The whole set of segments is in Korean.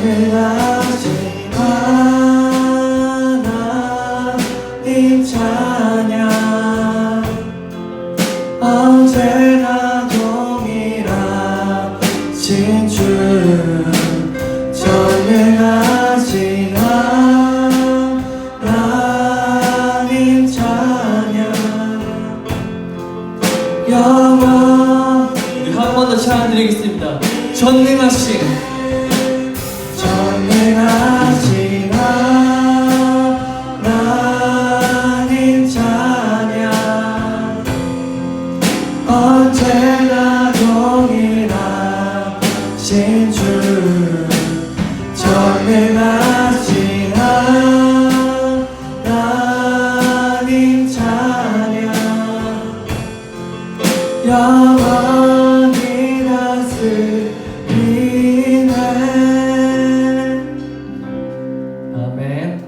전능하신 하나님 찬양 언제나 동일하신 주 전능하신 하나님 찬양 우리 한 번 더 찬양 드리겠습니다. 전능하신 하나님 찬양 언제나 동일하신 주 전능하신 하나님 찬양 영원히 다스리네. 아멘.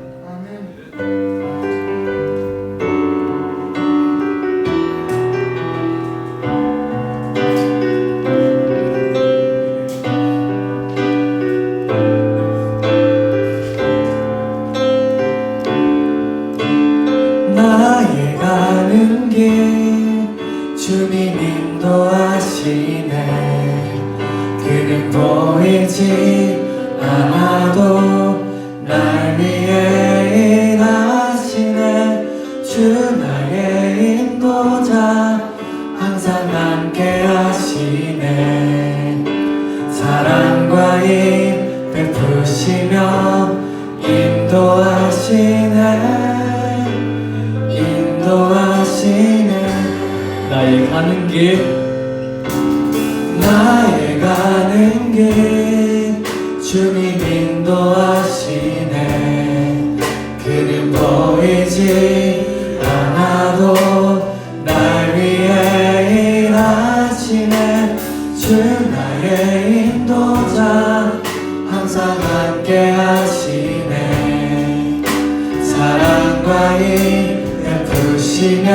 나의 가는 길 주님 인도하시네. 그는 보이지 않아도 날 위해 일하시네. 주 나의 인도자 항상 함께 하시네. 사랑과 힘 베푸시며 인도하시네. 나의 가는 길 나의 가는 길 주님 인도하시네. 그는 보이지 않아도 날 위해 일하시네. 주 나의 인도자 항상 함께 하시네. 사랑과 힘 베푸시며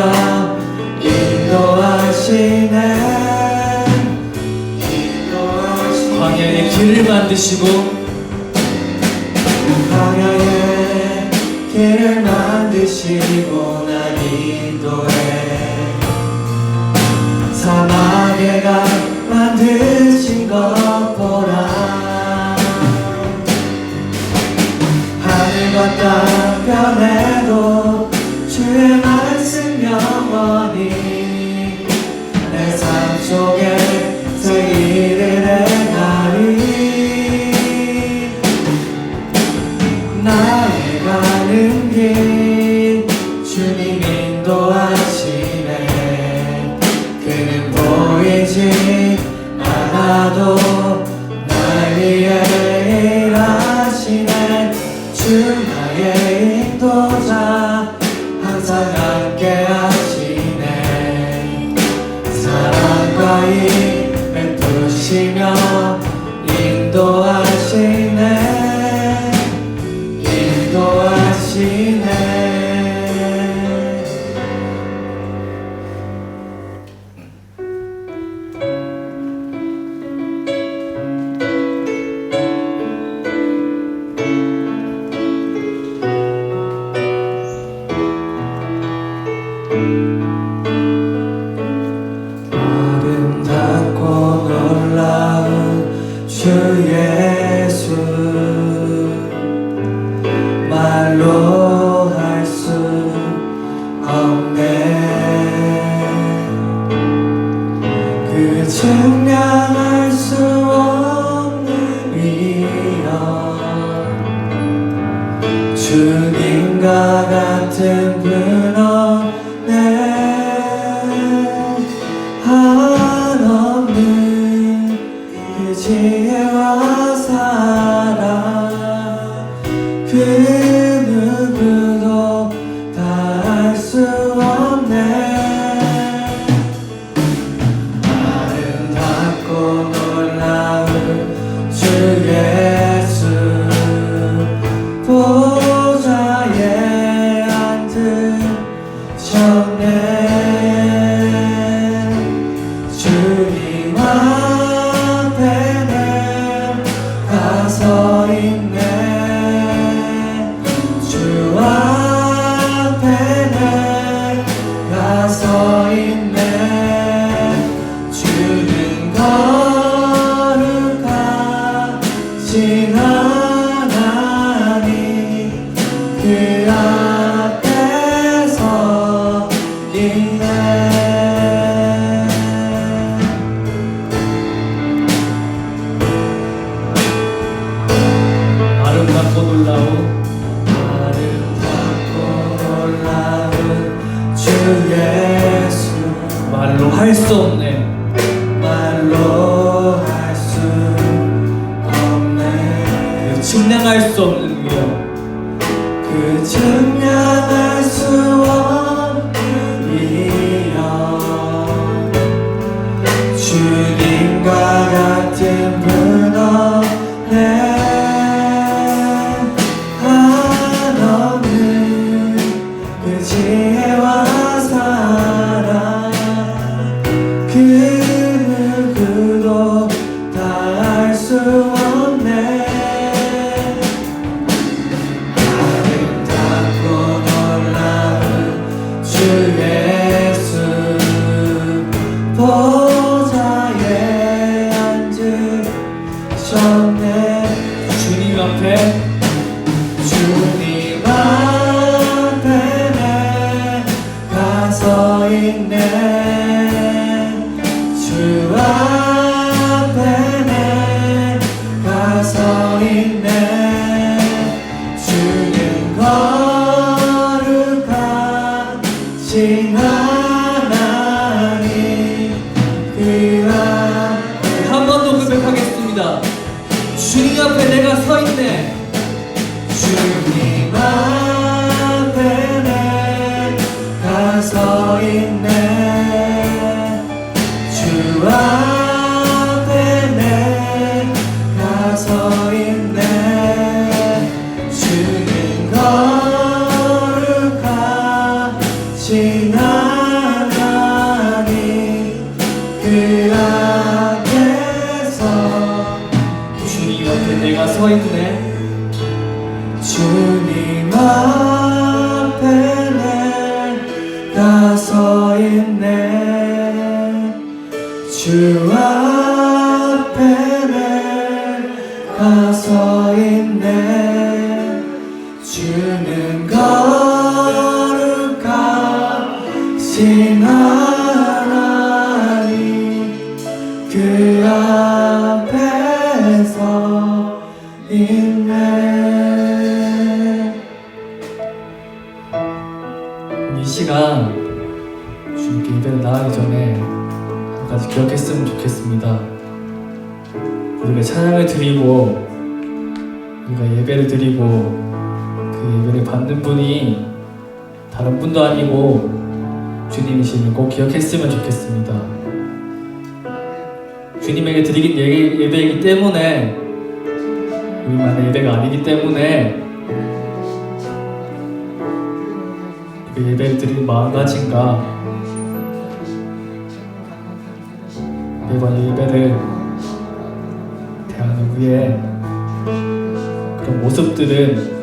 인도하시네. 광야의 길을 만드시고 광야의 길을 만드시고 날 인도해. 사막에 강 만드신 것 보라. 하늘과 땅 변해도 주의 말씀 영원히 내 삶 속에 새 일을 행하리. 나의 가는 길 주님 인도하시네. 그는 보이지 않아도 날 위해 일하시네. 주 나의 인도자 항상 함께 하시네. 사랑과 힘 베푸시며 인도하시네. 아름답고 놀라운 주 예수 말로 할 수 없네. 그 증명할 수 없는 위엄 주님과 같은 분 없네. 한없는 그 지혜와 사랑 그 누구도 다 할 수 없네. 아름답고 놀라운 주 예수 보좌에 앉으셨네. 주님 앞에 내 말로 할 수 없네. 증량할 수 없는 위엄, 그 증량할 수 없는 위엄, 주님과 같은 분 없네. 한없는 그 지혜와 사랑, 그 누구도 다 알 수 없네. 아름답고 놀라운 주 예수, 보좌에 앉으셨네. 주님 앞에 주님 앞에 내가 서 있네. 주 앞에 내가 서 있네. 주는 거룩하신 하나님, 그 앞에 한 번 더 고백하겠습니다. 주님 앞에 내가 서 있네. 주님 앞에 내가 서 있네. 주 앞에 내가 서 있네. 주는 거룩하신 하나님, 그 앞에서 주님 앞에 내가 서 있네. 주님 앞에 내가 서 있네. 주 앞에 내가 서 있네. 주는 거룩하신 하나님, 그 앞에서 있네. 이 시간 주님께 예배를 나가기 전에 한 가지 기억했으면 좋겠습니다. 우리가 찬양을 드리고 우리가 예배를 드리고 그 예배를 받는 분이 다른 분도 아니고 주님이심을 꼭 기억했으면 좋겠습니다. 주님에게 드리긴 예배이기 때문에, 우리만의 예배가 아니기 때문에 그 예배를 드리는 마음가짐과 매번 예배를 대하는 우리의 그런 모습들은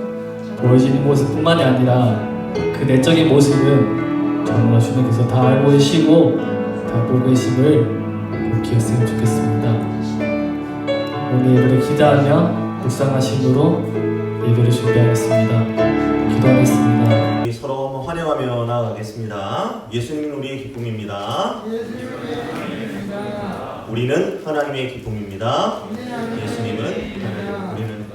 보여지는 모습뿐만이 아니라 그 내적인 모습은 정말 주님께서 다 알고 계시고 다 보고 계심을 꼭 기억했으면 좋겠습니다. 오늘 예배를 기대하며 묵상하심으로 예배를 준비하겠습니다. 기도하겠습니다. 우리 서로 한번 환영하며 나아가겠습니다. 예수님은 우리의 기쁨입니다. 우리는 하나님의 기쁨입니다. 예수님은 우리는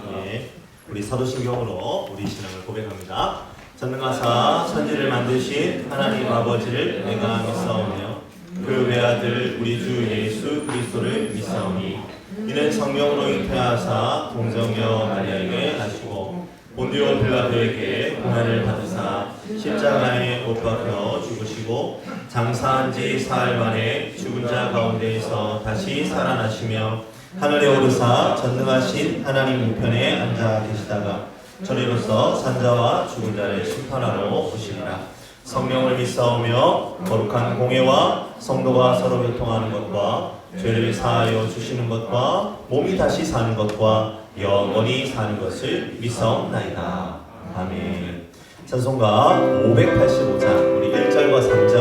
우리 사도신경으로 우리 신앙을 고백합니다. 전능하사 천지를 만드신 하나님 아버지를 내가 믿사오며 그 외아들 우리 주 예수 그리스도를 믿사오니 이는 성령으로 잉태하사 동정녀 마리아에게 나시고 본디오 빌라도에게 고난을 받으사 십자가에 못 박혀 죽으시고 장사한 지 사흘 만에 죽은 자 가운데에서 다시 살아나시며 하늘에 오르사 전능하신 하나님 우편에 앉아 계시다가 저리로서 산자와 죽은 자를 심판하러 오시리라. 성령을 믿사오며 거룩한 공예와 성도가 서로 교통하는 것과 죄를 사하여 주시는 것과 몸이 다시 사는 것과 영원히 사는 것을 믿사옵나이다. 아멘. 찬송가 585장 우리 1절과 3절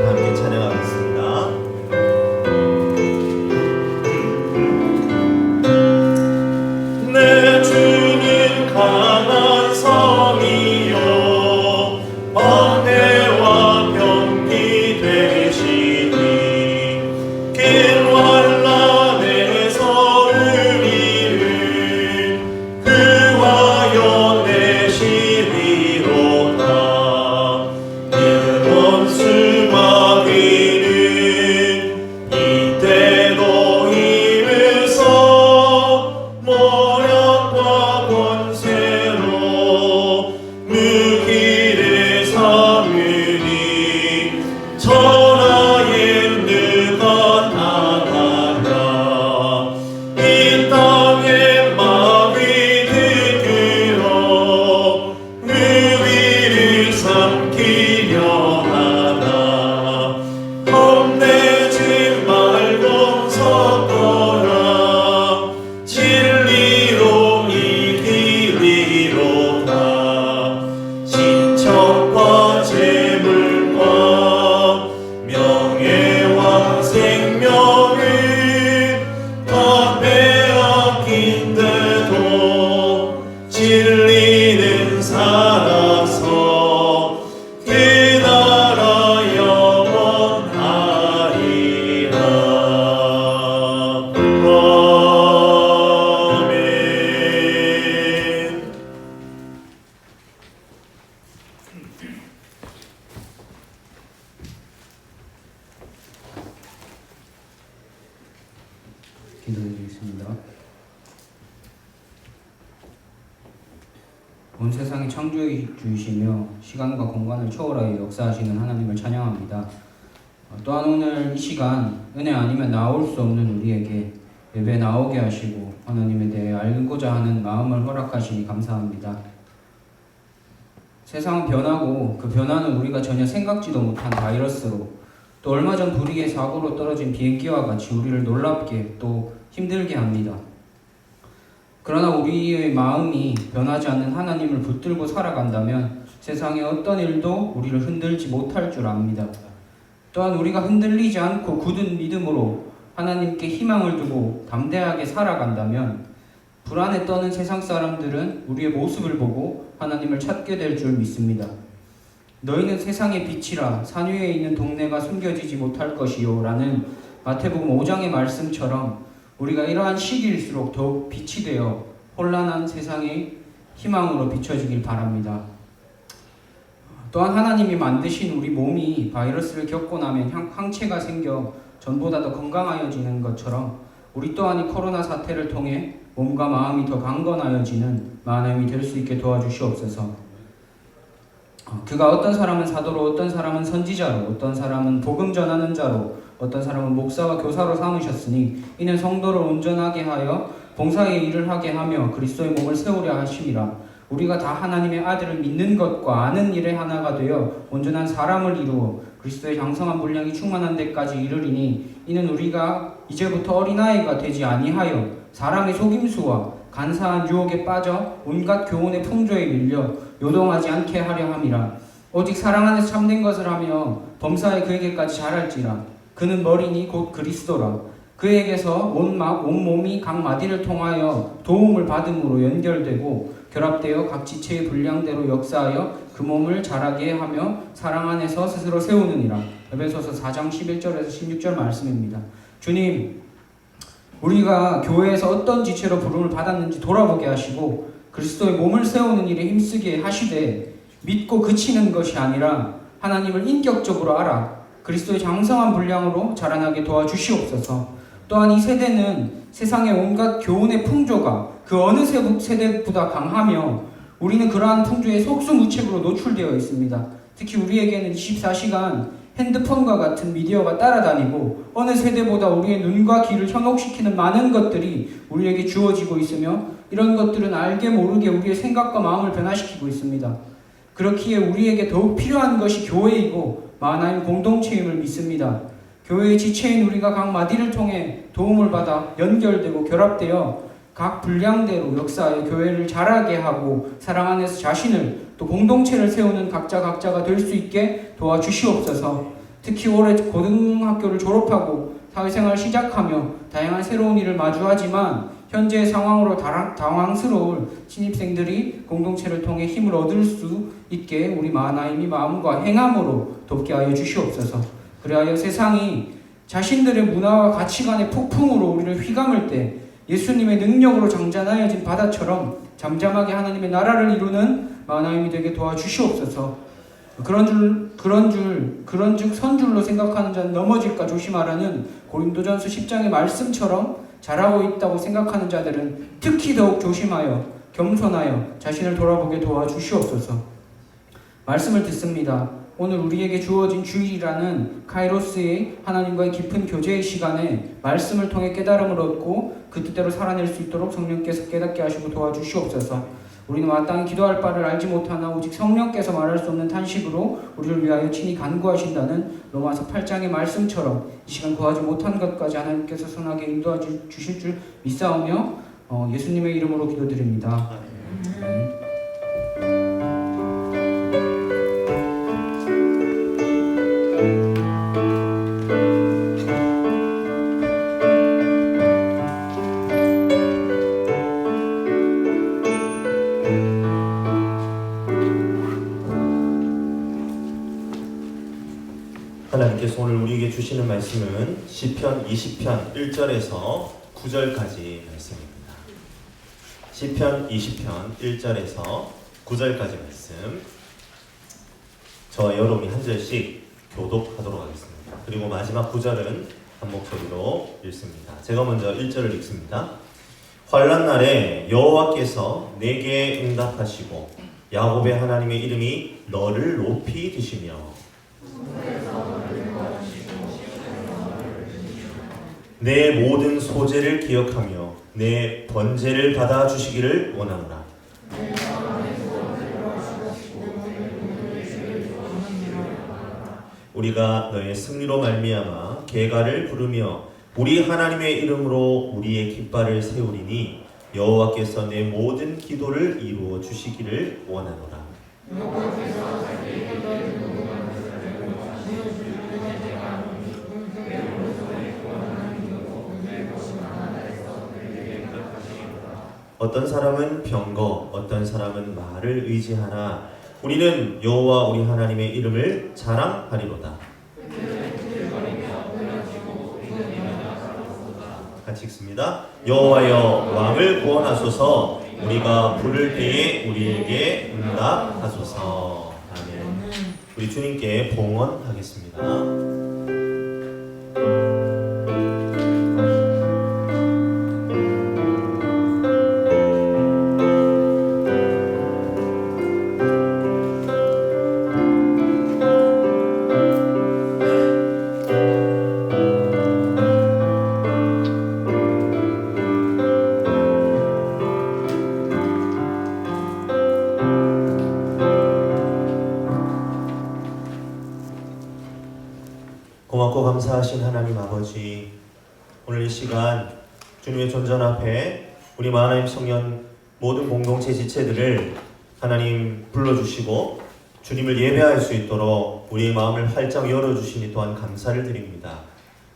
함께 찬양하겠습니다. 내 주는 강한 성이요 번뇌와 병기 되시니 긴 환난에서 우리를 그와 연내시리로다. 이는 원수가 기도드리겠습니다. 온 세상의 창조주이시며 시간과 공간을 초월하여 역사하시는 하나님을 찬양합니다. 또한 오늘 이 시간 은혜 아니면 나올 수 없는 우리에게 예배 나오게 하시고 하나님에 대해 알고자 하는 마음을 허락하시니 감사합니다. 세상은 변하고 그 변화는 우리가 전혀 생각지도 못한 바이러스로 또 얼마 전 불의의 사고로 떨어진 비행기와 같이 우리를 놀랍게 또 힘들게 합니다. 그러나 우리의 마음이 변하지 않는 하나님을 붙들고 살아간다면 세상의 어떤 일도 우리를 흔들지 못할 줄 압니다. 또한 우리가 흔들리지 않고 굳은 믿음으로 하나님께 희망을 두고 담대하게 살아간다면 불안에 떠는 세상 사람들은 우리의 모습을 보고 하나님을 찾게 될 줄 믿습니다. 너희는 세상의 빛이라 산 위에 있는 동네가 숨겨지지 못할 것이요 라는 마태복음 5장의 말씀처럼 우리가 이러한 시기일수록 더욱 빛이 되어 혼란한 세상의 희망으로 비춰지길 바랍니다. 또한 하나님이 만드신 우리 몸이 바이러스를 겪고 나면 항체가 생겨 전보다 더 건강하여지는 것처럼 우리 또한 이 코로나 사태를 통해 몸과 마음이 더 강건하여지는 만함이 될 수 있게 도와주시옵소서. 그가 어떤 사람은 사도로, 어떤 사람은 선지자로, 어떤 사람은 복음 전하는 자로, 어떤 사람은 목사와 교사로 삼으셨으니 이는 성도를 온전하게 하여 봉사의 일을 하게 하며 그리스도의 몸을 세우려 하심이라. 우리가 다 하나님의 아들을 믿는 것과 아는 일에 하나가 되어 온전한 사람을 이루어 그리스도의 장성한 분량이 충만한 데까지 이르리니 이는 우리가 이제부터 어린아이가 되지 아니하여 사람의 속임수와 간사한 유혹에 빠져 온갖 교훈의 풍조에 밀려 요동하지 않게 하려 함이라. 오직 사랑 안에서 참된 것을 하며 범사에 그에게까지 자랄지라. 그는 머리니 곧 그리스도라. 그에게서 온 몸이 각 마디를 통하여 도움을 받음으로 연결되고 결합되어 각 지체의 분량대로 역사하여 그 몸을 자라게 하며 사랑 안에서 스스로 세우느니라. 에베소서 4장 11절에서 16절 말씀입니다. 주님, 우리가 교회에서 어떤 지체로 부름을 받았는지 돌아보게 하시고 그리스도의 몸을 세우는 일에 힘쓰게 하시되 믿고 그치는 것이 아니라 하나님을 인격적으로 알아 그리스도의 장성한 분량으로 자라나게 도와주시옵소서. 또한 이 세대는 세상의 온갖 교훈의 풍조가 그 어느 세대보다 강하며 우리는 그러한 풍조에 속수무책으로 노출되어 있습니다. 특히 우리에게는 24시간 핸드폰과 같은 미디어가 따라다니고 어느 세대보다 우리의 눈과 귀를 현혹시키는 많은 것들이 우리에게 주어지고 있으며 이런 것들은 알게 모르게 우리의 생각과 마음을 변화시키고 있습니다. 그렇기에 우리에게 더욱 필요한 것이 교회이고 만화인 공동체임을 믿습니다. 교회의 지체인 우리가 각 마디를 통해 도움을 받아 연결되고 결합되어 각 분량대로 역사하여 교회를 자라게 하고 사랑 안에서 자신을 또 공동체를 세우는 각자가 될 수 있게 도와주시옵소서. 특히 올해 고등학교를 졸업하고 사회생활을 시작하며 다양한 새로운 일을 마주하지만 현재의 상황으로 당황스러울 신입생들이 공동체를 통해 힘을 얻을 수 있게 우리 마나임이 마음과 행함으로 돕게 하여 주시옵소서. 그리하여 세상이 자신들의 문화와 가치관의 폭풍으로 우리를 휘감을 때 예수님의 능력으로 장자하여진 바다처럼 잠잠하게 하나님의 나라를 이루는 마나임이 되게 도와주시옵소서. 그런즉 선줄로 생각하는 자는 넘어질까 조심하라는 고린도전서 10장의 말씀처럼 잘하고 있다고 생각하는 자들은 특히 더욱 조심하여 겸손하여 자신을 돌아보게 도와주시옵소서. 말씀을 듣습니다. 오늘 우리에게 주어진 주일이라는 카이로스의 하나님과의 깊은 교제의 시간에 말씀을 통해 깨달음을 얻고 그 뜻대로 살아낼 수 있도록 성령께서 깨닫게 하시고 도와주시옵소서. 우리는 마땅히 기도할 바를 알지 못하나 오직 성령께서 말할 수 없는 탄식으로 우리를 위하여 친히 간구하신다는 로마서 8장의 말씀처럼 이 시간 구하지 못한 것까지 하나님께서 선하게 인도해 주실 줄 믿사오며 예수님의 이름으로 기도드립니다. 아멘. 하나님께서 오늘 우리에게 주시는 말씀은 시편 20편 1절에서 9절까지 말씀입니다. 시편 20편 1절에서 9절까지 말씀, 저와 여러분이 한 절씩 교독하도록 하겠습니다. 그리고 마지막 9절은 한 목소리로 읽습니다. 제가 먼저 1절을 읽습니다. 환난 날에 여호와께서 내게 응답하시고 야곱의 하나님의 이름이 너를 높이 드시며 내 모든 소재를 기억하며 내 번제를 받아 주시기를 원하노라. 우리가 너의 승리로 말미암아 계가를 부르며 우리 하나님의 이름으로 우리의 깃발을 세우리니 여호와께서 내 모든 기도를 이루어 주시기를 원하노라. 어떤 사람은 병거, 어떤 사람은 말을 의지하나 우리는 여호와 우리 하나님의 이름을 자랑하리로다. 같이 읽습니다. 여호와여 왕을 구원하소서. 우리가 부를 때에 우리에게 응답하소서. 아멘. 우리 주님께 봉헌하겠습니다. 고맙고 감사하신 하나님 아버지, 오늘 이 시간 주님의 존전 앞에 우리 마하나임 청년 모든 공동체 지체들을 하나님 불러주시고 주님을 예배할 수 있도록 우리의 마음을 활짝 열어주시니 또한 감사를 드립니다.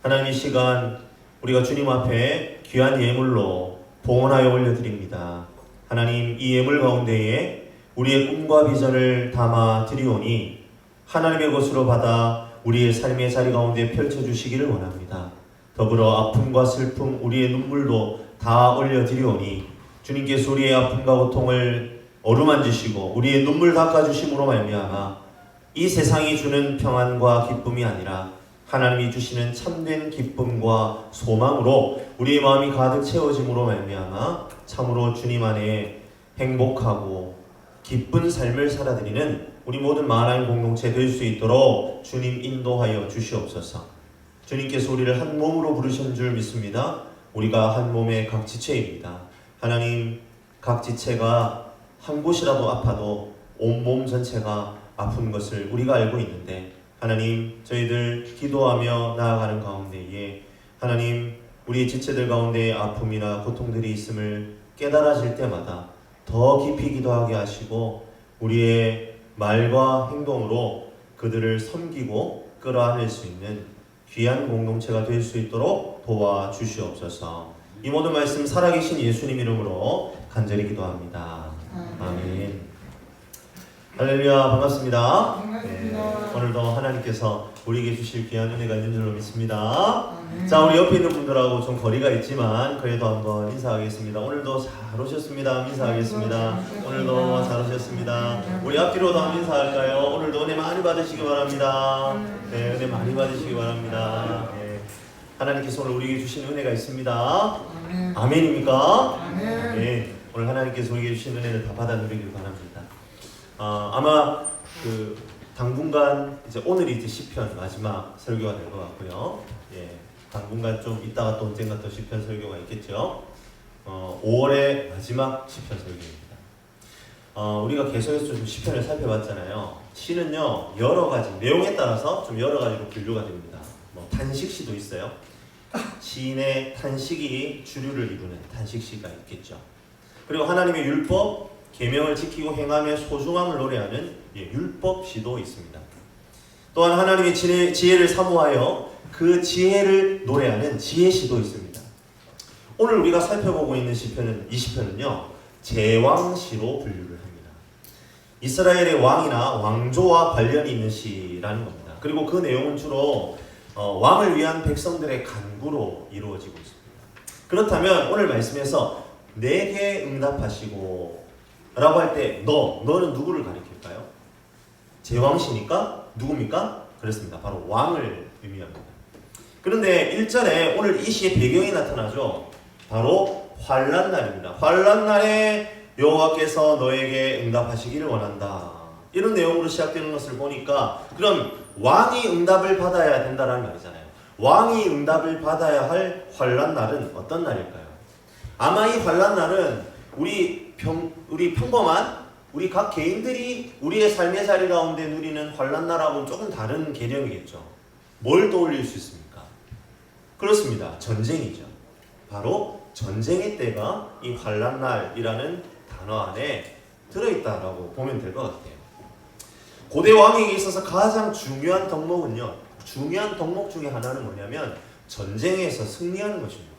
하나님, 이 시간 우리가 주님 앞에 귀한 예물로 봉헌하여 올려드립니다. 하나님, 이 예물 가운데에 우리의 꿈과 비전을 담아 드리오니 하나님의 것으로 받아 우리의 삶의 자리 가운데 펼쳐주시기를 원합니다. 더불어 아픔과 슬픔, 우리의 눈물도 다 올려드리오니 주님께서 우리의 아픔과 고통을 어루만지시고 우리의 눈물 닦아주심으로 말미암아 이 세상이 주는 평안과 기쁨이 아니라 하나님이 주시는 참된 기쁨과 소망으로 우리의 마음이 가득 채워짐으로 말미암아 참으로 주님 안에 행복하고 기쁜 삶을 살아드리는 우리 모든 마하나임 공동체 될 수 있도록 주님 인도하여 주시옵소서. 주님께서 우리를 한 몸으로 부르신 줄 믿습니다. 우리가 한 몸의 각 지체입니다. 하나님, 각 지체가 한 곳이라도 아파도 온몸 전체가 아픈 것을 우리가 알고 있는데, 하나님, 저희들 기도하며 나아가는 가운데에 하나님, 우리 지체들 가운데 아픔이나 고통들이 있음을 깨달아질 때마다 더 깊이 기도하게 하시고 우리의 말과 행동으로 그들을 섬기고 끌어안을 수 있는 귀한 공동체가 될 수 있도록 도와주시옵소서. 이 모든 말씀 살아계신 예수님 이름으로 간절히 기도합니다. 아멘. 할렐루야, 반갑습니다. 네, 오늘도 하나님께서 우리에게 주실 귀한 은혜가 있는 줄로 믿습니다. 자, 우리 옆에 있는 분들하고 좀 거리가 있지만 그래도 한번 인사하겠습니다. 오늘도 잘 오셨습니다. 인사하겠습니다. 오늘도 잘 오셨습니다. 우리 앞뒤로도 한번 인사할까요? 오늘도 은혜 많이 받으시기 바랍니다. 네, 은혜 많이 받으시기 바랍니다. 네, 하나님께서 오늘 우리에게 주신 은혜가 있습니다. 아멘입니까? 네, 오늘 하나님께서 우리에게 주신 은혜를 다 받아 누리길 바랍니다. 아마 당분간 이제 오늘이 이제 시편 마지막 설교가 될 것 같고요. 예, 당분간 좀 있다가 또 언젠가 또 시편 설교가 있겠죠. 5월의 마지막 시편 설교입니다. 우리가 계속해서 좀 시편을 살펴봤잖아요. 시는요, 여러 가지 내용에 따라서 좀 여러 가지로 분류가 됩니다. 뭐 탄식시도 있어요. 시인의 탄식이 주류를 이루는 탄식시가 있겠죠. 그리고 하나님의 율법, 계명을 지키고 행하며 소중함을 노래하는 율법시도 있습니다. 또한 하나님의 지혜를 사모하여 그 지혜를 노래하는 지혜시도 있습니다. 오늘 우리가 살펴보고 있는 시편은, 이 시편은요, 제왕시로 분류를 합니다. 이스라엘의 왕이나 왕조와 관련이 있는 시라는 겁니다. 그리고 그 내용은 주로 왕을 위한 백성들의 간구로 이루어지고 있습니다. 그렇다면 오늘 말씀에서 내게 응답하시고 라고 할 때 너는 누구를 가리킬까요? 제왕시니까 누굽니까? 그렇습니다. 바로 왕을 의미합니다. 그런데 1절에 오늘 이 시의 배경이 나타나죠. 바로 환난날입니다. 환난날에 여호와께서 너에게 응답하시기를 원한다. 이런 내용으로 시작되는 것을 보니까 그럼 왕이 응답을 받아야 된다는 말이잖아요. 왕이 응답을 받아야 할 환난날은 어떤 날일까요? 아마 이 환난날은 우리 평범한 우리 각 개인들이 우리의 삶의 자리 가운데 누리는 환난날하고는 조금 다른 개념이겠죠. 뭘 떠올릴 수 있습니까? 그렇습니다. 전쟁이죠. 바로 전쟁의 때가 이 환난날이라는 단어 안에 들어있다라고 보면 될 것 같아요. 고대 왕에게 있어서 가장 중요한 덕목 중에 하나는 뭐냐면 전쟁에서 승리하는 것입니다.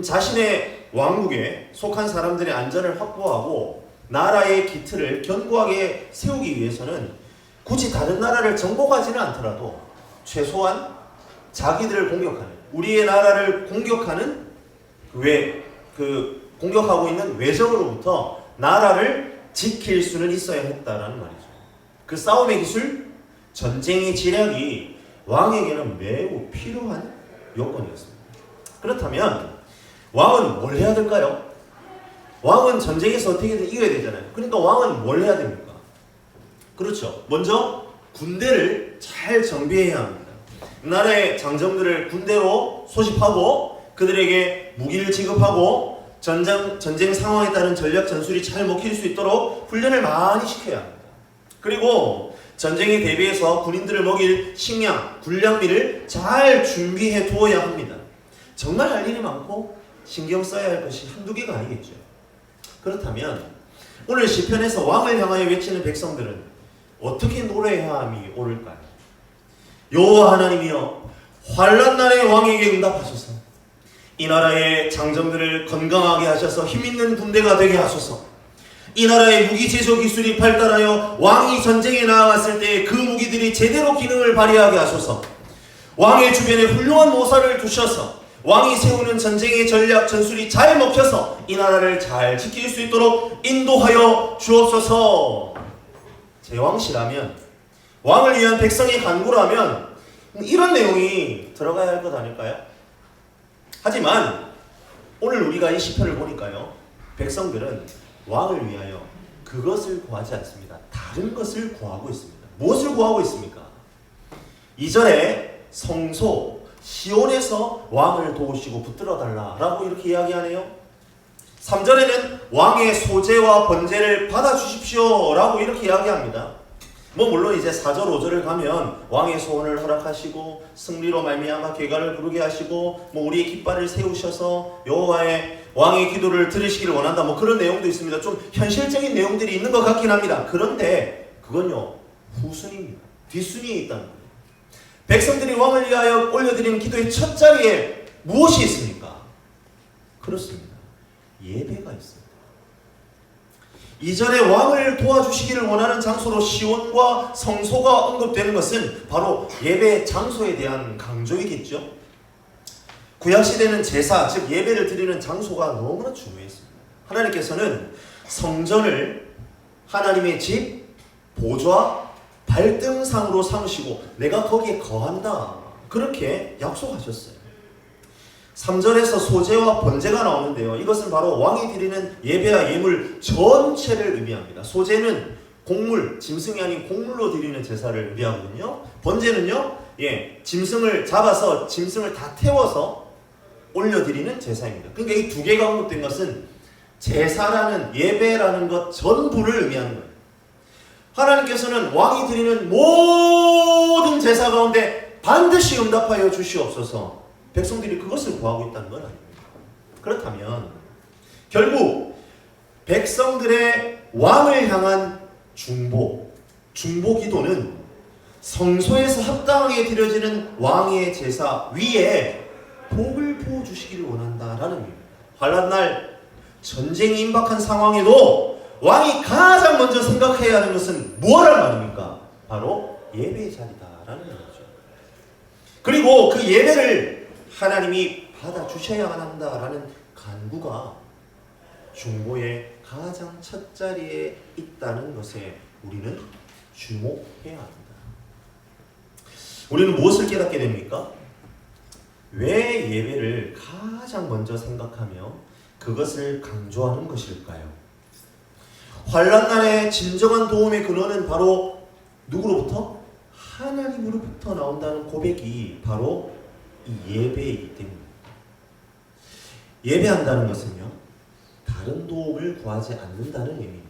자신의 왕국에 속한 사람들의 안전을 확보하고 나라의 기틀을 견고하게 세우기 위해서는 굳이 다른 나라를 정복하지는 않더라도 최소한 자기들을 공격하는, 우리의 나라를 공격하는 공격하고 있는 외적으로부터 나라를 지킬 수는 있어야 했다라는 말이죠. 그 싸움의 기술, 전쟁의 지략이 왕에게는 매우 필요한 요건이었습니다. 그렇다면 왕은 뭘 해야 될까요? 왕은 전쟁에서 어떻게든 이겨야 되잖아요. 그러니까 왕은 뭘 해야 됩니까? 그렇죠. 먼저 군대를 잘 정비해야 합니다. 나라의 장정들을 군대로 소집하고 그들에게 무기를 지급하고 전쟁 상황에 따른 전략 전술이 잘 먹힐 수 있도록 훈련을 많이 시켜야 합니다. 그리고 전쟁에 대비해서 군인들을 먹일 식량, 군량미를 잘 준비해 두어야 합니다. 정말 할 일이 많고 신경 써야 할 것이 한두 개가 아니겠죠. 그렇다면 오늘 시편에서 왕을 향하여 외치는 백성들은 어떻게 노래해야 함이 옳을까요? 여호와 하나님이여, 환난날에 왕에게 응답하소서. 이 나라의 장정들을 건강하게 하셔서 힘있는 군대가 되게 하소서. 이 나라의 무기 제조 기술이 발달하여 왕이 전쟁에 나아갔을 때 그 무기들이 제대로 기능을 발휘하게 하소서. 왕의 주변에 훌륭한 모사를 두셔서 왕이 세우는 전쟁의 전략 전술이 잘 먹혀서 이 나라를 잘 지킬 수 있도록 인도하여 주옵소서. 제 왕시라면, 왕을 위한 백성의 간구라면 이런 내용이 들어가야 할 것 아닐까요? 하지만 오늘 우리가 이 시편을 보니까요, 백성들은 왕을 위하여 그것을 구하지 않습니다. 다른 것을 구하고 있습니다. 무엇을 구하고 있습니까? 2절에 성소 시온에서 왕을 도우시고 붙들어 달라라고 이렇게 이야기하네요. 3절에는 왕의 소재와 번제를 받아주십시오 라고 이렇게 이야기합니다. 물론 이제 4절 5절을 가면 왕의 소원을 허락하시고 승리로 말미암아 괴가를 부르게 하시고 우리의 깃발을 세우셔서 여호와의 왕의 기도를 들으시기를 원한다, 그런 내용도 있습니다. 좀 현실적인 내용들이 있는 것 같긴 합니다. 그런데 그건요, 후순위입니다. 뒷순위에 있다는 거예요. 백성들이 왕을 위하여 올려드리는 기도의 첫 자리에 무엇이 있습니까? 그렇습니다. 예배가 있습니다. 2절에 왕을 도와주시기를 원하는 장소로 시온과 성소가 언급되는 것은 바로 예배 장소에 대한 강조이겠죠. 구약시대는 제사, 즉 예배를 드리는 장소가 너무나 중요했습니다. 하나님께서는 성전을 하나님의 집, 보좌, 발등상으로 삼으시고 내가 거기에 거한다, 그렇게 약속하셨어요. 3절에서 소제와 번제가 나오는데요, 이것은 바로 왕이 드리는 예배와 예물 전체를 의미합니다. 소제는 곡물, 짐승이 아닌 곡물로 드리는 제사를 의미하거든요. 번제는요, 짐승을 잡아서 짐승을 다 태워서 올려드리는 제사입니다. 그러니까 이 두 개가 언급된 것은 제사라는, 예배라는 것 전부를 의미하는 거예요. 하나님께서는 왕이 드리는 모든 제사 가운데 반드시 응답하여 주시옵소서. 백성들이 그것을 구하고 있다는 건 아닙니다. 그렇다면 결국 백성들의 왕을 향한 중보 기도는 성소에서 합당하게 드려지는 왕의 제사 위에 복을 부어주시기를 원한다라는 의미입니다. 환난날 전쟁이 임박한 상황에도 왕이 가장 먼저 생각해야 하는 것은 무엇이란 말입니까? 바로 예배의 자리다라는 얘기죠. 그리고 그 예배를 하나님이 받아주셔야만 한다라는 간구가 중보의 가장 첫 자리에 있다는 것에 우리는 주목해야 합니다. 우리는 무엇을 깨닫게 됩니까? 왜 예배를 가장 먼저 생각하며 그것을 강조하는 것일까요? 환난날의 진정한 도움의 근원은 바로 누구로부터? 하나님으로부터 나온다는 고백이 바로 이 예배이기 때문입니다. 예배한다는 것은요, 다른 도움을 구하지 않는다는 의미입니다.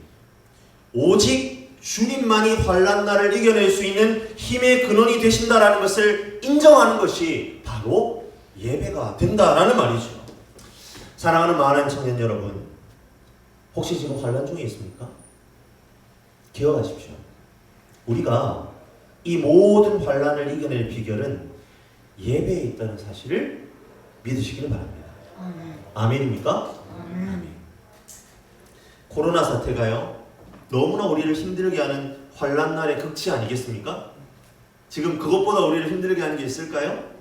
오직 주님만이 환난날을 이겨낼 수 있는 힘의 근원이 되신다라는 것을 인정하는 것이 바로 예배가 된다라는 말이죠. 사랑하는 많은 청년 여러분, 혹시 지금 환난 중에 있습니까? 기억하십시오. 우리가 이 모든 환난을 이겨낼 비결은 예배에 있다는 사실을 믿으시기를 바랍니다. 아멘입니까? 아멘. 코로나 사태가요, 너무나 우리를 힘들게 하는 환난날의 극치 아니겠습니까? 지금 그것보다 우리를 힘들게 하는 게 있을까요?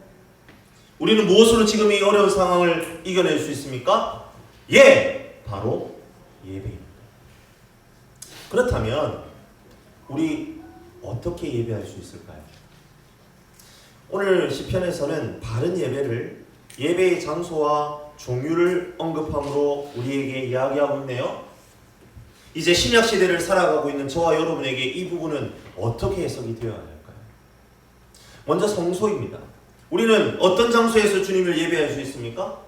우리는 무엇으로 지금 이 어려운 상황을 이겨낼 수 있습니까? 바로 예배입니다. 그렇다면 우리 어떻게 예배할 수 있을까요? 오늘 시편에서는 바른 예배를, 예배의 장소와 종류를 언급함으로 우리에게 이야기하고 있네요. 이제 신약 시대를 살아가고 있는 저와 여러분에게 이 부분은 어떻게 해석이 되어야 할까요? 먼저 성소입니다. 우리는 어떤 장소에서 주님을 예배할 수 있습니까?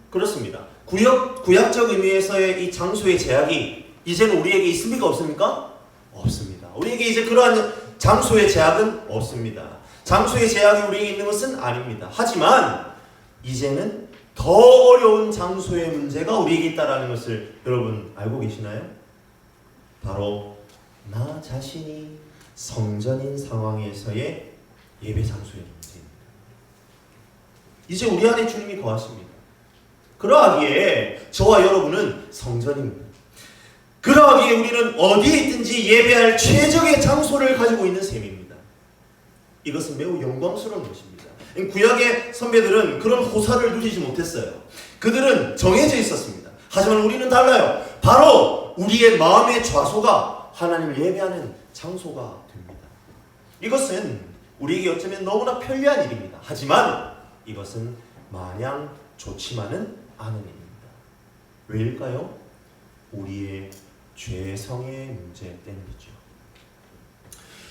그렇습니다. 구약적 의미에서의 이 장소의 제약이 이제는 우리에게 있습니까? 없습니까? 없습니다. 우리에게 이제 그러한 장소의 제약은 없습니다. 장소의 제약이 우리에게 있는 것은 아닙니다. 하지만 이제는 더 어려운 장소의 문제가 우리에게 있다는 것을 여러분 알고 계시나요? 바로 나 자신이 성전인 상황에서의 예배 장소의 문제입니다. 이제 우리 안에 주님이 거하십니다. 그러하기에 저와 여러분은 성전입니다. 그러하기에 우리는 어디에 있든지 예배할 최적의 장소를 가지고 있는 셈입니다. 이것은 매우 영광스러운 것입니다. 구약의 선배들은 그런 호사를 누리지 못했어요. 그들은 정해져 있었습니다. 하지만 우리는 달라요. 바로 우리의 마음의 좌소가 하나님을 예배하는 장소가 됩니다. 이것은 우리에게 어쩌면 너무나 편리한 일입니다. 하지만 이것은 마냥 좋지만은 않은 일입니다. 왜일까요? 우리의 죄성의 문제 때문이죠.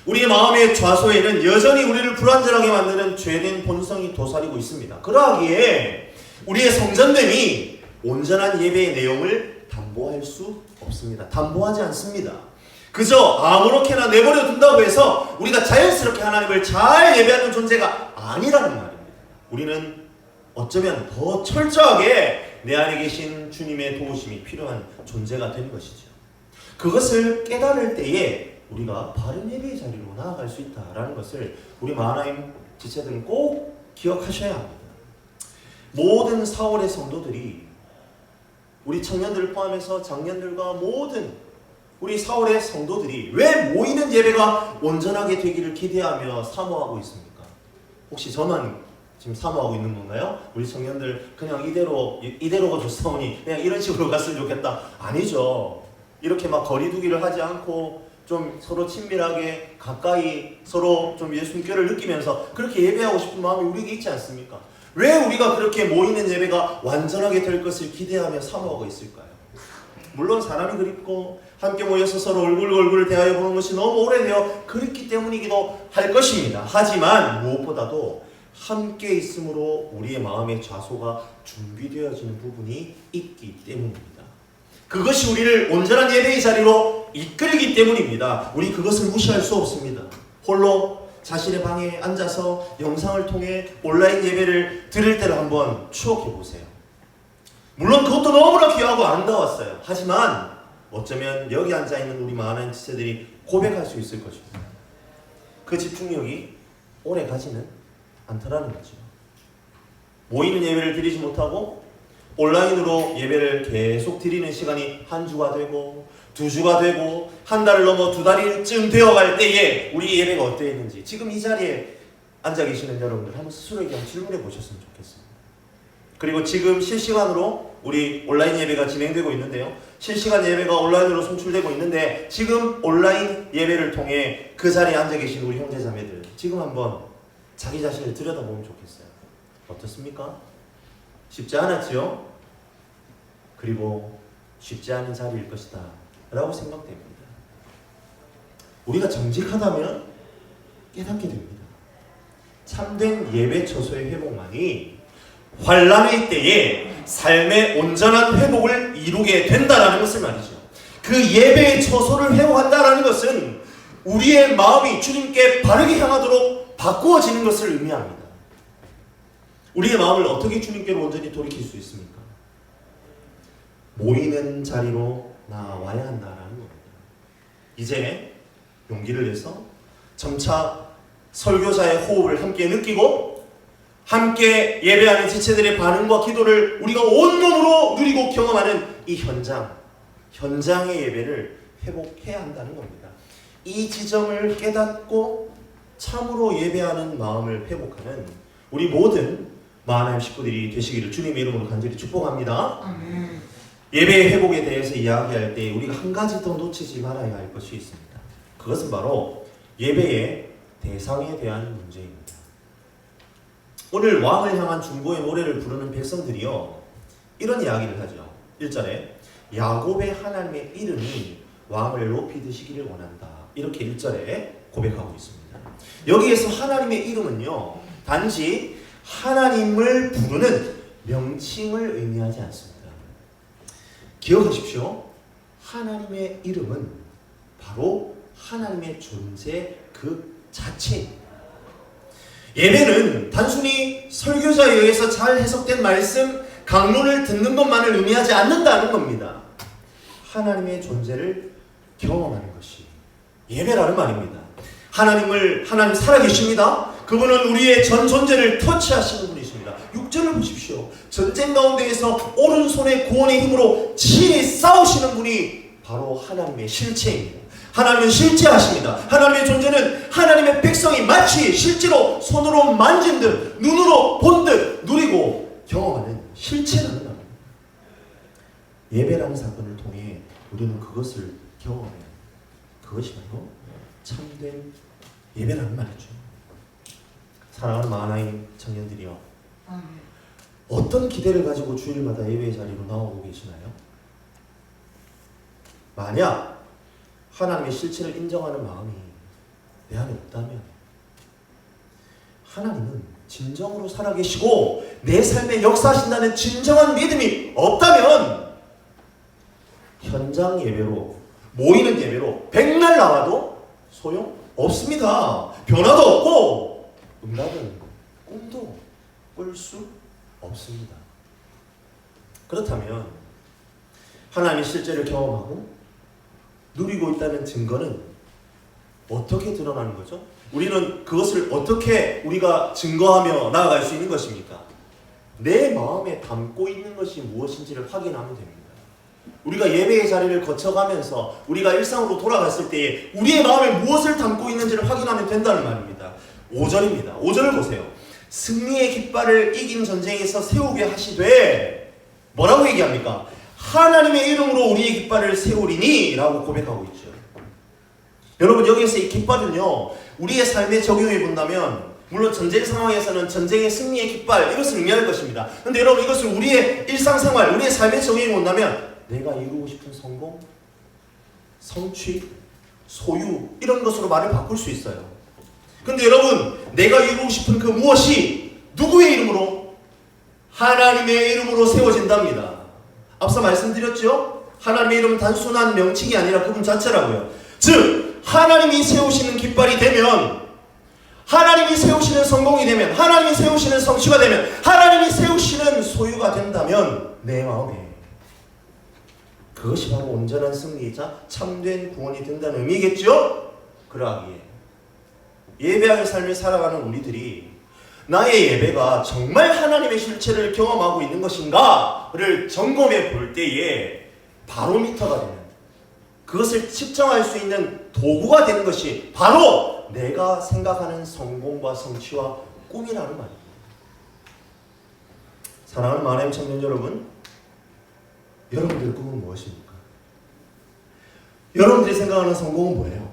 우리의 마음의 좌소에는 여전히 우리를 불완전하게 만드는 죄된 본성이 도사리고 있습니다. 그러하기에 우리의 성전됨이 온전한 예배의 내용을 담보할 수 없습니다. 담보하지 않습니다. 그저 아무렇게나 내버려 둔다고 해서 우리가 자연스럽게 하나님을 잘 예배하는 존재가 아니라는 말입니다. 우리는 어쩌면 더 철저하게 내 안에 계신 주님의 도우심이 필요한 존재가 되는 것이죠. 그것을 깨달을 때에 우리가 바른 예배의 자리로 나아갈 수 있다라는 것을 우리 마하나임 지체들은 꼭 기억하셔야 합니다. 모든 4월의 성도들이, 우리 청년들을 포함해서 장년들과 모든 우리 4월의 성도들이 왜 모이는 예배가 온전하게 되기를 기대하며 사모하고 있습니까? 혹시 저만 지금 사모하고 있는 건가요? 우리 청년들 그냥 이대로가 좋사오니 그냥 이런 식으로 갔으면 좋겠다. 아니죠. 이렇게 막 거리두기를 하지 않고 좀 서로 친밀하게 가까이 서로 좀 예수 숨결을 느끼면서 그렇게 예배하고 싶은 마음이 우리에게 있지 않습니까? 왜 우리가 그렇게 모이는 예배가 완전하게 될 것을 기대하며 사모하고 있을까요? 물론 사람이 그립고 함께 모여서 서로 얼굴 대하여 보는 것이 너무 오래되어 그립기 때문이기도 할 것입니다. 하지만 무엇보다도 함께 있음으로 우리의 마음의 좌소가 준비되어지는 부분이 있기 때문입니다. 그것이 우리를 온전한 예배의 자리로 이끌기 때문입니다. 우리 그것을 무시할 수 없습니다. 홀로 자신의 방에 앉아서 영상을 통해 온라인 예배를 드릴 때를 한번 추억해 보세요. 물론 그것도 너무나 귀하고 아름다웠어요. 하지만 어쩌면 여기 앉아있는 우리 많은 지체들이 고백할 수 있을 것입니다. 그 집중력이 오래 가지는 않더라는 거죠. 모이는 예배를 드리지 못하고 온라인으로 예배를 계속 드리는 시간이 한 주가 되고 두 주가 되고 한 달을 넘어 두 달쯤 되어갈 때에 우리 예배가 어땠는지 지금 이 자리에 앉아 계시는 여러분들 한번 스스로에게 한번 질문해 보셨으면 좋겠습니다. 그리고 지금 실시간으로 우리 온라인 예배가 진행되고 있는데요. 실시간 예배가 온라인으로 송출되고 있는데 지금 온라인 예배를 통해 그 자리에 앉아 계신 우리 형제자매들 지금 한번 자기 자신을 들여다보면 좋겠어요. 어떻습니까? 쉽지 않았지요? 그리고 쉽지 않은 자리일 것이다 라고 생각됩니다. 우리가 정직하다면 깨닫게 됩니다. 참된 예배 처소의 회복만이 환난의 때에 삶의 온전한 회복을 이루게 된다라는 것을 말이죠. 그 예배의 처소를 회복한다라는 것은 우리의 마음이 주님께 바르게 향하도록 바꾸어지는 것을 의미합니다. 우리의 마음을 어떻게 주님께로 온전히 돌이킬 수 있습니까? 모이는 자리로 나와야 한다라는 겁니다. 이제 용기를 내서 점차 설교자의 호흡을 함께 느끼고 함께 예배하는 지체들의 반응과 기도를 우리가 온몸으로 누리고 경험하는 이 현장의 예배를 회복해야 한다는 겁니다. 이 지점을 깨닫고 참으로 예배하는 마음을 회복하는 우리 모든 마하나임 식구들이 되시기를 주님의 이름으로 간절히 축복합니다. 아멘. 예배의 회복에 대해서 이야기할 때 우리가 한 가지 더 놓치지 말아야 할 것이 있습니다. 그것은 바로 예배의 대상에 대한 문제입니다. 오늘 왕을 향한 중보의 노래를 부르는 백성들이요 이런 이야기를 하죠. 1절에 야곱의 하나님의 이름이 왕을 높이 드시기를 원한다. 이렇게 1절에 고백하고 있습니다. 여기에서 하나님의 이름은요 단지 하나님을 부르는 명칭을 의미하지 않습니다. 기억하십시오. 하나님의 이름은 바로 하나님의 존재 그 자체입니다. 예배는 단순히 설교자에 의해서 잘 해석된 말씀, 강론을 듣는 것만을 의미하지 않는다는 겁니다. 하나님의 존재를 경험하는 것이 예배라는 말입니다. 하나님 살아계십니다. 그분은 우리의 전 존재를 터치하시는 분이십니다. 6절을 보십시오. 전쟁 가운데에서 오른손의 구원의 힘으로 친히 싸우시는 분이 바로 하나님의 실체입니다. 하나님은 실제하십니다. 하나님의 존재는 하나님의 백성이 마치 실제로 손으로 만진 듯 눈으로 본 듯 누리고 경험하는 실체라는 겁니다. 예배라는 사건을 통해 우리는 그것을 경험해요. 그것이 바로 참된 예배라는 말이죠. 사랑하는 마하나임 청년들이요, 어떤 기대를 가지고 주일마다 예배의 자리로 나오고 계시나요? 만약 하나님의 실체를 인정하는 마음이 내 안에 없다면, 하나님은 진정으로 살아계시고 내 삶에 역사하신다는 진정한 믿음이 없다면 현장 예배로, 모이는 예배로 백날 나와도 소용없습니다. 변화도 없고 응답은 꿈도 꿀 수 없습니다. 그렇다면 하나님의 실제를 경험하고 누리고 있다는 증거는 어떻게 드러나는 거죠? 우리는 그것을 어떻게 우리가 증거하며 나아갈 수 있는 것입니까? 내 마음에 담고 있는 것이 무엇인지를 확인하면 됩니다. 우리가 예배의 자리를 거쳐가면서 우리가 일상으로 돌아갔을 때에 우리의 마음에 무엇을 담고 있는지를 확인하면 된다는 말입니다. 5절입니다. 5절을 보세요. 승리의 깃발을 이긴 전쟁에서 세우게 하시되 뭐라고 얘기합니까? 하나님의 이름으로 우리의 깃발을 세우리니 라고 고백하고 있죠. 여러분, 여기에서 이 깃발은요 우리의 삶에 적용해 본다면 물론 전쟁 상황에서는 전쟁의 승리의 깃발 이것을 의미할 것입니다. 그런데 여러분, 이것을 우리의 일상생활, 우리의 삶에 적용해 본다면 내가 이루고 싶은 성공, 성취, 소유 이런 것으로 말을 바꿀 수 있어요. 근데 여러분, 내가 이루고 싶은 그 무엇이 누구의 이름으로? 하나님의 이름으로 세워진답니다. 앞서 말씀드렸죠? 하나님의 이름은 단순한 명칭이 아니라 그분 자체라고요. 즉 하나님이 세우시는 깃발이 되면, 하나님이 세우시는 성공이 되면, 하나님이 세우시는 성취가 되면, 하나님이 세우시는 소유가 된다면 내 마음에 그것이 바로 온전한 승리이자 참된 구원이 된다는 의미겠죠? 그러하기에 예배하는 삶을 살아가는 우리들이 나의 예배가 정말 하나님의 실체를 경험하고 있는 것인가를 점검해 볼 때에 바로미터가 되는, 그것을 측정할 수 있는 도구가 되는 것이 바로 내가 생각하는 성공과 성취와 꿈이라는 말입니다. 사랑하는 마하나임 청년 여러분, 여러분들의 꿈은 무엇입니까? 여러분들이 생각하는 성공은 뭐예요?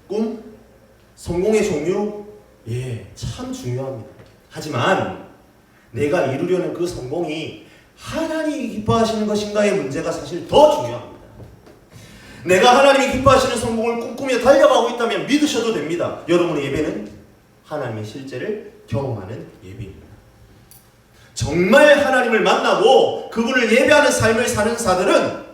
꿈? 성공의 종류? 예, 참 중요합니다. 하지만 내가 이루려는 그 성공이 하나님이 기뻐하시는 것인가의 문제가 사실 더 중요합니다. 내가 하나님이 기뻐하시는 성공을 꿈꾸며 달려가고 있다면 믿으셔도 됩니다. 여러분의 예배는 하나님의 실제를 경험하는 예배입니다. 정말 하나님을 만나고 그분을 예배하는 삶을 사는 자들은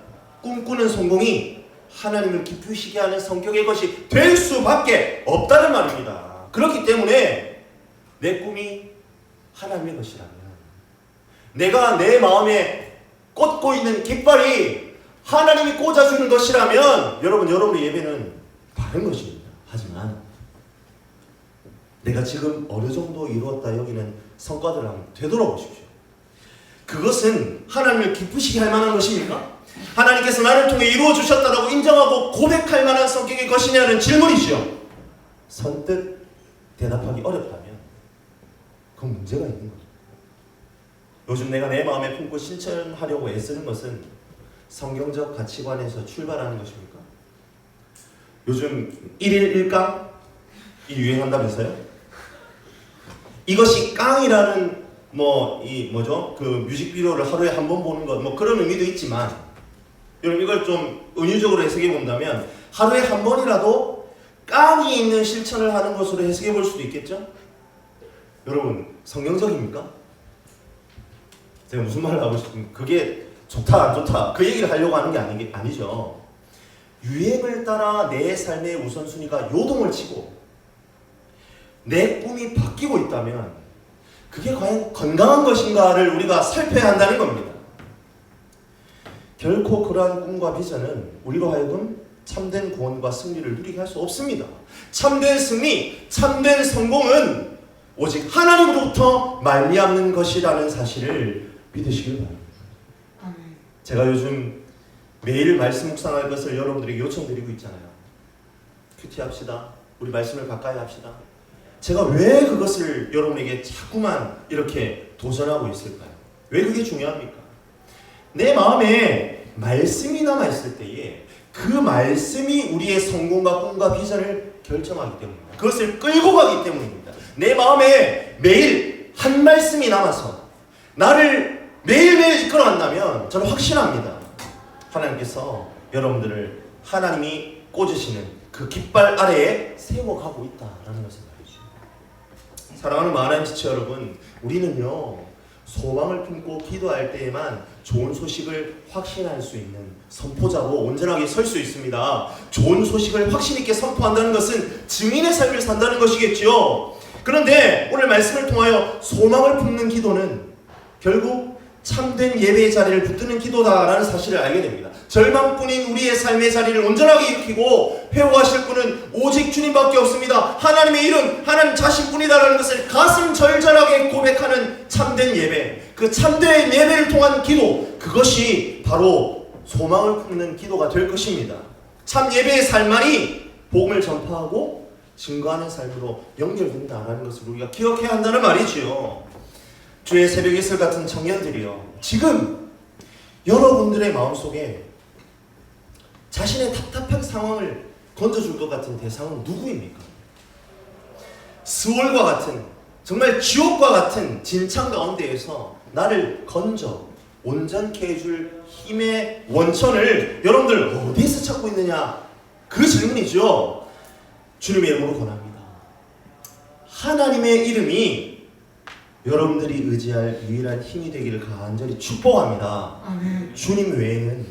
꿈꾸는 성공이 하나님을 기쁘시게 하는 성격의 것이 될 수밖에 없다는 말입니다. 그렇기 때문에 내 꿈이 하나님의 것이라면, 내가 내 마음에 꽂고 있는 깃발이 하나님이 꽂아주는 것이라면 여러분의 예배는 바른 것입니다. 하지만 내가 지금 어느 정도 이루었다 여기는 성과들을 한번 되돌아보십시오. 그것은 하나님을 기쁘시게 할 만한 것입니까? 하나님께서 나를 통해 이루어주셨다라고 인정하고 고백할 만한 성격의 것이냐는 질문이죠. 선뜻 대답하기 어렵다면 그건 문제가 있는 거죠. 요즘 내가 내 마음에 품고 실천하려고 애쓰는 것은 성경적 가치관에서 출발하는 것입니까? 요즘 1일 1강? 이 유행한다면서요? 이것이 깡이라는 그 뮤직비디오를 하루에 한 번 보는 것 그런 의미도 있지만, 여러분 이걸 좀 은유적으로 해석해 본다면 하루에 한 번이라도 깡이 있는 실천을 하는 것으로 해석해 볼 수도 있겠죠? 여러분 성경적입니까? 제가 무슨 말을 하고 싶은, 그게 좋다 안 좋다 그 얘기를 하려고 하는 게 아니죠. 유행을 따라 내 삶의 우선순위가 요동을 치고 내 꿈이 바뀌고 있다면 그게 과연 건강한 것인가를 우리가 살펴야 한다는 겁니다. 결코 그러한 꿈과 비전은 우리로 하여금 참된 구원과 승리를 누리게 할 수 없습니다. 참된 승리, 참된 성공은 오직 하나님으로부터 말미암는 것이라는 사실을 믿으시길 바랍니다. 제가 요즘 매일 말씀 묵상할 것을 여러분들에게 요청드리고 있잖아요. 큐티합시다. 우리 말씀을 가까이 합시다. 제가 왜 그것을 여러분에게 자꾸만 이렇게 도전하고 있을까요? 왜 그게 중요합니까? 내 마음에 말씀이 남아있을 때에 그 말씀이 우리의 성공과 꿈과 비전을 결정하기 때문입니다. 그것을 끌고 가기 때문입니다. 내 마음에 매일 한 말씀이 남아서 나를 매일매일 이끌어간다면 저는 확신합니다. 하나님께서 여러분들을 하나님이 꽂으시는 그 깃발 아래에 세워가고 있다라는 것을 말이죠. 사랑하는 마하나님 지체 여러분, 우리는요 소망을 품고 기도할 때에만 좋은 소식을 확신할 수 있는 선포자로 온전하게 설 수 있습니다. 좋은 소식을 확신 있게 선포한다는 것은 증인의 삶을 산다는 것이겠지요. 그런데 오늘 말씀을 통하여 소망을 품는 기도는 결국 참된 예배의 자리를 붙드는 기도다라는 사실을 알게 됩니다. 절망뿐인 우리의 삶의 자리를 온전하게 일으키고 회복하실 분은 오직 주님밖에 없습니다. 하나님의 이름, 하나님 자신뿐이다라는 것을 가슴 절절하게 고백하는 참된 예배, 그 참된 예배를 통한 기도, 그것이 바로 소망을 품는 기도가 될 것입니다. 참 예배의 삶만이 복음을 전파하고 증거하는 삶으로 연결된다라는 것을 우리가 기억해야 한다는 말이지요. 주의 새벽 이슬 같은 청년들이요, 지금 여러분들의 마음속에 자신의 답답한 상황을 건져줄 것 같은 대상은 누구입니까? 스월과 같은, 정말 지옥과 같은 진창 가운데에서 나를 건져 온전케 해줄 힘의 원천을 여러분들 어디에서 찾고 있느냐, 그 질문이죠. 주님의 이름으로 권합니다. 하나님의 이름이 여러분들이 의지할 유일한 힘이 되기를 간절히 축복합니다. 주님 외에는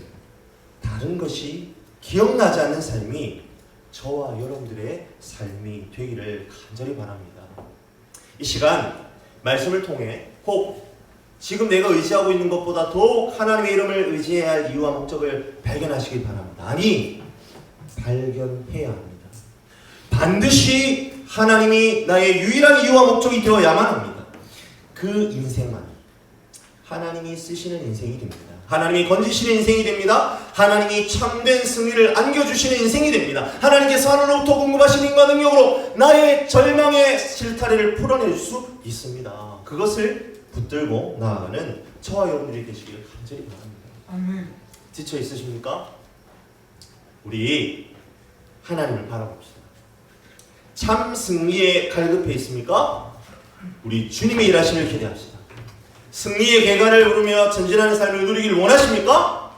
다른 것이 기억나지 않는 삶이 저와 여러분들의 삶이 되기를 간절히 바랍니다. 이 시간 말씀을 통해 혹 지금 내가 의지하고 있는 것보다 더욱 하나님의 이름을 의지해야 할 이유와 목적을 발견하시길 바랍니다. 아니, 발견해야 합니다. 반드시 하나님이 나의 유일한 이유와 목적이 되어야만 합니다. 그 인생만 하나님이 쓰시는 인생이 됩니다. 하나님이 건지시는 인생이 됩니다. 하나님이 참된 승리를 안겨주시는 인생이 됩니다. 하나님께서 하늘로부터 공급하신 힘과 능력으로 나의 절망의 실타래를 풀어낼 수 있습니다. 그것을 붙들고 나아가는 저와 여러분들이 되시기를 간절히 바랍니다. 지쳐 있으십니까? 우리 하나님을 바라봅시다. 참 승리에 갈급해 있습니까? 우리 주님의 일하심을 기대합시다. 승리의 계가를 오르며 전진하는 삶을 누리기를 원하십니까?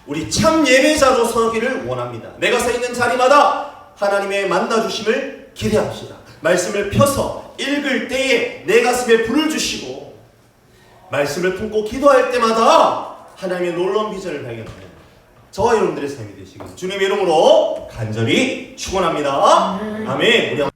우리 참 예배자로 서기를 원합니다. 내가 서 있는 자리마다 하나님의 만나주심을 기대합시다. 말씀을 펴서 읽을 때에 내 가슴에 불을 주시고 말씀을 품고 기도할 때마다 하나님의 놀라운 비전을 발견하는 저와 여러분들의 삶이 되시길 주님의 이름으로 간절히 축원합니다. 아멘. 우리